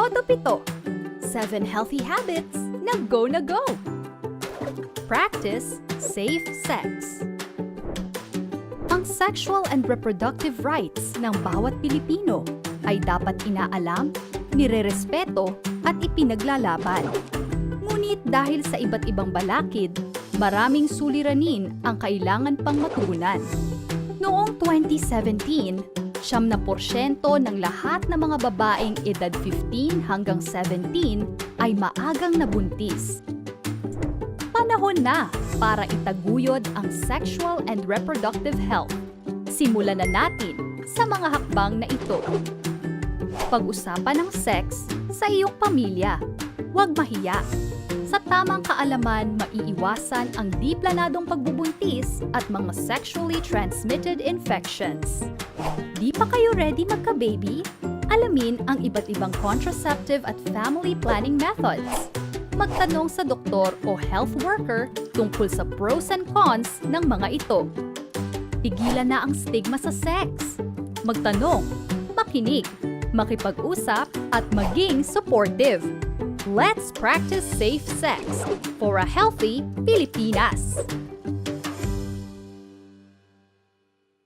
Todo 7. 7 healthy habits na go na go. Practice safe sex. Ang sexual and reproductive rights ng bawat Pilipino ay dapat inaalam, nirerespeto at ipinaglalaban. Ngunit dahil sa iba't ibang balakid, maraming suliranin ang kailangan pang matugunan. Noong 2017, 70% ng lahat ng mga babaeng edad 15 hanggang 17 ay maagang nabuntis. Panahon na para itaguyod ang sexual and reproductive health. Simulan na natin sa mga hakbang na ito. Pag-usapan ng sex sa iyong pamilya. Huwag mahiya. Sa tamang kaalaman, maiiwasan ang di planadong pagbubuntis at mga sexually transmitted infections. Di pa kayo ready magka-baby? Alamin ang iba't ibang contraceptive at family planning methods. Magtanong sa doktor o health worker tungkol sa pros and cons ng mga ito. Pigilan na ang stigma sa sex. Magtanong, makinig, makipag-usap at maging supportive. Let's practice safe sex for a healthy Pilipinas!